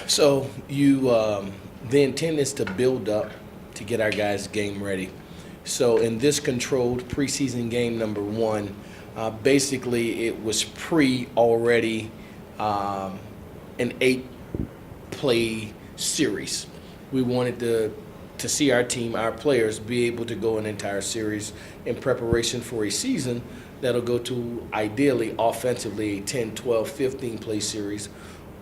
So the intent is to build up to get our guys game ready. So in this controlled preseason game number one, basically it was already an 8-play series. We wanted to see our team, our players, be able to go an entire series in preparation for a season that'll go to ideally offensively a 10, 12, 15-play series,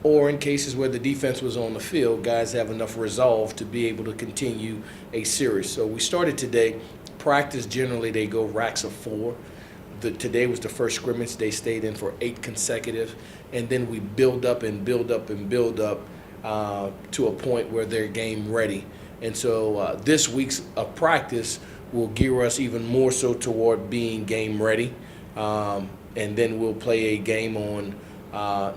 or in cases where the defense was on the field, guys have enough resolve to be able to continue a series. So we started today. Practice, generally, they go racks of 4. Today was the first scrimmage. They stayed in for 8 consecutive, and then we build up and build up and build up to a point where they're game ready. And so this week's practice will gear us even more so toward being game ready. And then we'll play a game on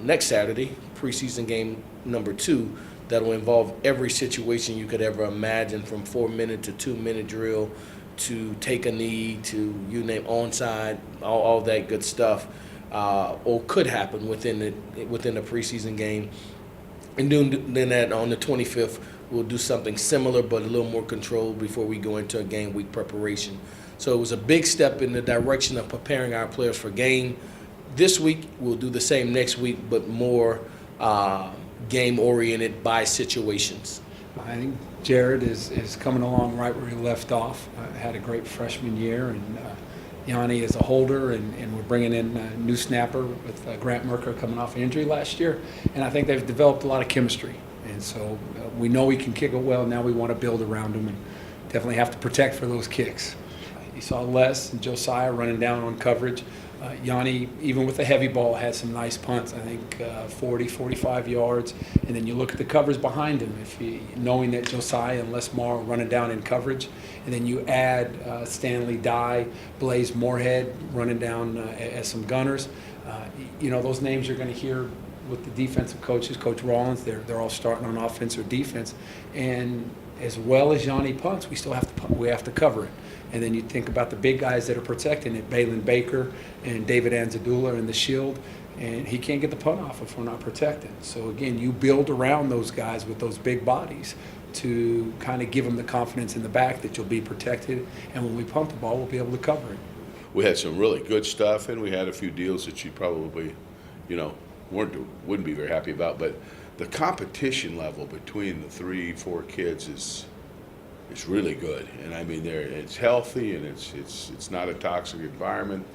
next Saturday, preseason game number 2, that'll involve every situation you could ever imagine, from 4-minute to 2-minute drill to take a knee to, you name, onside, all that good stuff, or could happen within the preseason game. And then that on the 25th, we'll do something similar but a little more controlled before we go into a game week preparation. So it was a big step in the direction of preparing our players for game. This week, we'll do the same next week, but more game-oriented by situations. I think Jared is coming along right where he left off. Had a great freshman year, and Yanni is a holder, and we're bringing in a new snapper with Grant Merker coming off injury last year. And I think they've developed a lot of chemistry. And so we know he can kick it well. Now we want to build around him and definitely have to protect for those kicks. You saw Les and Josiah running down on coverage. Yanni, even with the heavy ball, had some nice punts, I think 40, 45 yards. And then you look at the covers behind him, knowing that Josiah and Les Moore are running down in coverage. And then you add Stanley Dye, Blaze Moorhead running down as some gunners. Those names you're going to hear with the defensive coaches, Coach Rollins, they're all starting on offense or defense. And as well as Yanni punts, we have to cover it. And then you think about the big guys that are protecting it, Balin Baker and David Anzadula in the shield, and he can't get the punt off if we're not protected. So again, you build around those guys with those big bodies to kind of give them the confidence in the back that you'll be protected, and when we punt the ball, we'll be able to cover it. We had some really good stuff, and we had a few deals that you probably, wouldn't be very happy about. But the competition level between the 3, 4 kids is really good, and I mean it's healthy, and it's not a toxic environment.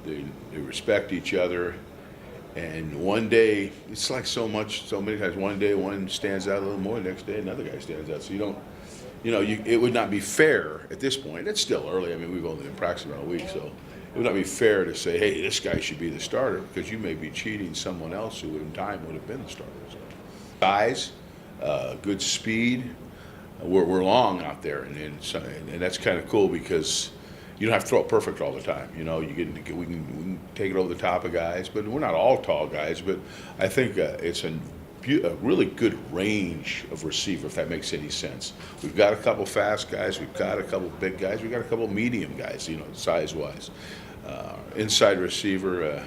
They respect each other, and one day it's like so many times. One day one stands out a little more, the next day another guy stands out. So it would not be fair at this point. It's still early. I mean, we've only been practicing around a week, so it would not be fair to say, hey, this guy should be the starter, because you may be cheating someone else who in time would have been the starter. So, size, good speed. We're long out there, and that's kind of cool, because you don't have to throw it perfect all the time. We can take it over the top of guys, but we're not all tall guys. But I think it's a really good range of receiver, if that makes any sense. We've got a couple fast guys, we've got a couple big guys, we've got a couple medium guys, size-wise. Inside receiver,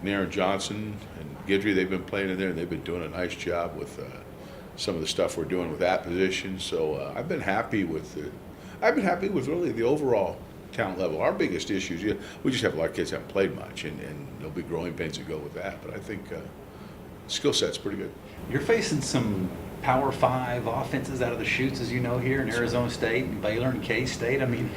McNair, Johnson, and Guidry, they've been playing in there, and they've been doing a nice job with some of the stuff we're doing with that position. So I've been happy with it. I've been happy with really the overall talent level. Our biggest issues, we just have a lot of kids that haven't played much, and there'll be growing pains that go with that. But I think skill set's pretty good. You're facing some Power 5 offenses out of the chutes, as you know, here in Arizona State and Baylor and K-State. I mean,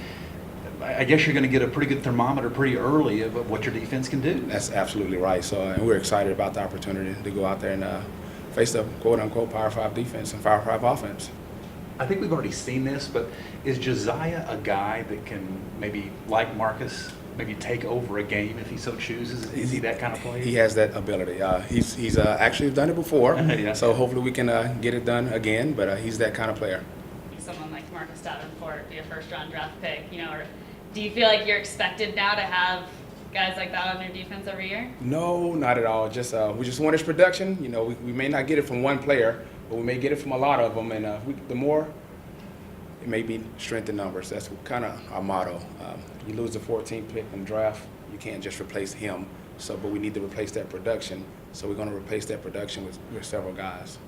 I guess you're going to get a pretty good thermometer pretty early of what your defense can do. That's absolutely right. So, and we're excited about the opportunity to go out there and face the quote-unquote Power 5 defense and Power 5 offense. I think we've already seen this, but is Josiah a guy that can maybe, like Marcus, maybe take over a game if he so chooses? Is he that kind of player? He has that ability. He's actually done it before, Yeah. So hopefully we can get it done again, but he's that kind of player. Someone like Marcus Davenport be a first-round draft pick, or do you feel like you're expected now to have guys like that on your defense every year? No, not at all. Just we just want his production. We may not get it from one player, but we may get it from a lot of them, and the more, it may be strength in numbers. That's kind of our motto. You lose the 14th pick in the draft, you can't just replace him So, but we need to replace that production. So we're going to replace that production with several guys.